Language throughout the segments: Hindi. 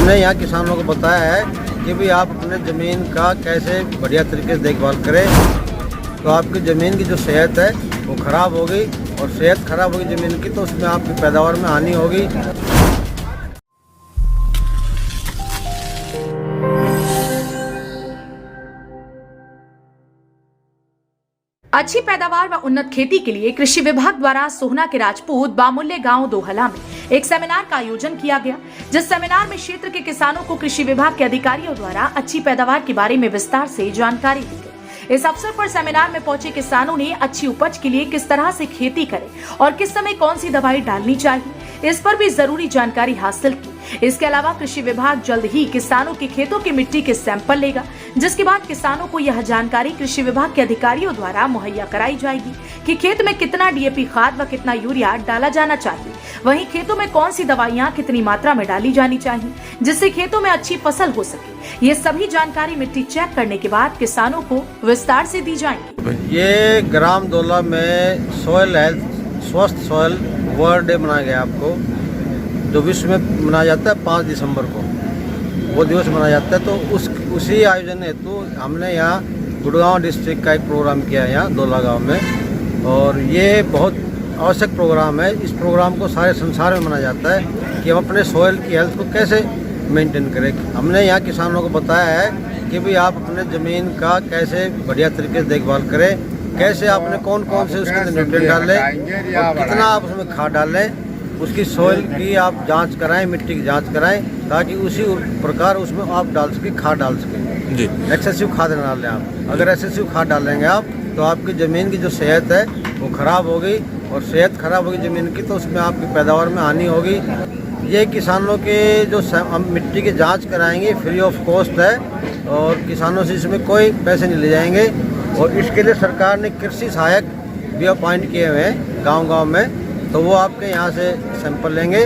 हमने यहाँ किसानों को बताया है कि भाई आप अपने ज़मीन का कैसे बढ़िया तरीके से देखभाल करें, तो आपकी ज़मीन की जो सेहत है वो ख़राब होगी, और सेहत ख़राब होगी ज़मीन की तो उसमें आपकी पैदावार में हानि होगी। अच्छी पैदावार व उन्नत खेती के लिए कृषि विभाग द्वारा सोहना के राजपूत बामुल्य गांव दोहला में एक सेमिनार का आयोजन किया गया, जिस सेमिनार में क्षेत्र के किसानों को कृषि विभाग के अधिकारियों द्वारा अच्छी पैदावार के बारे में विस्तार से जानकारी दी गई। इस अवसर पर सेमिनार में पहुंचे किसानों ने अच्छी उपज के लिए किस तरह से खेती करें और किस समय कौन सी दवाई डालनी चाहिए, इस पर भी जरूरी जानकारी हासिल की। इसके अलावा कृषि विभाग जल्द ही किसानों के खेतों की मिट्टी के सैंपल लेगा, जिसके बाद किसानों को यह जानकारी कृषि विभाग के अधिकारियों द्वारा मुहैया कराई जाएगी कि खेत में कितना डीएपी खाद व कितना यूरिया डाला जाना चाहिए, वहीं खेतों में कौन सी दवाइयाँ कितनी मात्रा में डाली जानी चाहिए, जिससे खेतों में अच्छी फसल हो सके। ये सभी जानकारी मिट्टी चेक करने के बाद किसानों को विस्तार से दी जाएंगी। ये ग्राम दोला में सॉइल हेल्थ स्वस्थ सॉइल वर्ल्ड डे मनाया गया आपको, जो विश्व में मनाया जाता है 5 दिसंबर को, वो दिवस मनाया जाता है। तो उसी आयोजन हेतु हमने यहाँ गुड़गांव डिस्ट्रिक्ट का एक प्रोग्राम किया है यहाँ दोला गांव में, और ये बहुत आवश्यक प्रोग्राम है। इस प्रोग्राम को सारे संसार में मनाया जाता है कि हम अपने सॉइल की हेल्थ को कैसे मेंटेन करें। हमने यहाँ किसानों को बताया है कि भाई आप अपने ज़मीन का कैसे बढ़िया तरीके से देखभाल करें, कैसे आपने कौन कौन से उसके अंदर न्यूट्रिएंट डालें और कितना आप उसमें खाद डालें, उसकी सॉइल की आप जांच कराएं, मिट्टी की जांच कराएं, ताकि उसी प्रकार उसमें आप डाल सकें, खाद डाल सकें जी। एक्सेसिव खाद न डालें आप। अगर एक्सेसिव खाद डालेंगे आप तो आपकी ज़मीन की जो सेहत है वो ख़राब होगी, और सेहत ख़राब होगी ज़मीन की तो उसमें आपकी पैदावार में हानि होगी। ये किसानों के जो हम मिट्टी की जांच कराएंगे फ्री ऑफ कॉस्ट है, और किसानों से इसमें कोई पैसे नहीं ले जाएंगे। और इसके लिए सरकार ने कृषि सहायक भी अपॉइंट किए हुए हैं गांव-गांव में, तो वो आपके यहाँ से सैंपल लेंगे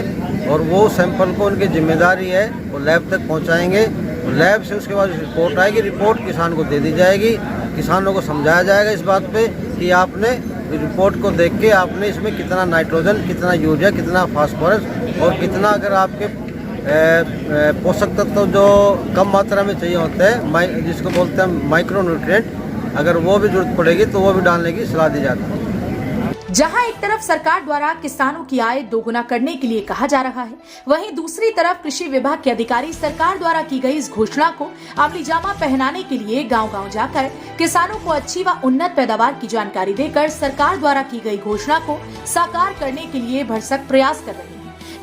और वो सैंपल को उनकी जिम्मेदारी है वो लैब तक पहुँचाएंगे। लैब से उसके बाद रिपोर्ट आएगी, रिपोर्ट किसान को दे दी जाएगी। किसानों को समझाया जाएगा इस बात पे कि आपने रिपोर्ट को देख के आपने इसमें कितना नाइट्रोजन, कितना यूरिया, कितना फास्फोरस और कितना अगर आपके पोषक तत्व जो कम मात्रा में चाहिए होते हैं, जिसको बोलते हैं माइक्रो न्यूट्रिएंट, अगर वो भी जरूरत पड़ेगी तो वो भी डालने की सलाह दी जाती है। जहां एक तरफ सरकार द्वारा किसानों की आय दोगुना करने के लिए कहा जा रहा है, वहीं दूसरी तरफ कृषि विभाग के अधिकारी सरकार द्वारा की गई इस घोषणा को अमलीजामा पहनाने के लिए गांव-गांव जाकर किसानों को अच्छी व उन्नत पैदावार की जानकारी देकर सरकार द्वारा की गई घोषणा को साकार करने के लिए भरसक प्रयास कर रहे हैं।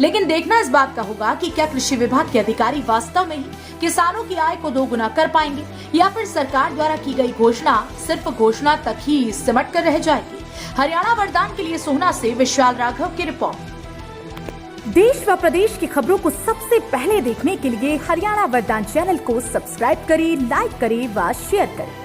लेकिन देखना इस बात का होगा कि क्या कृषि विभाग के अधिकारी वास्तव में ही किसानों की आय को दोगुना कर पाएंगे, या फिर सरकार द्वारा की गई घोषणा सिर्फ घोषणा तक ही सिमट कर रह जाएगी। हरियाणा वरदान के लिए सोहना से विशाल राघव की रिपोर्ट। देश व प्रदेश की खबरों को सबसे पहले देखने के लिए हरियाणा वरदान चैनल को सब्सक्राइब करें, लाइक करें व शेयर करें।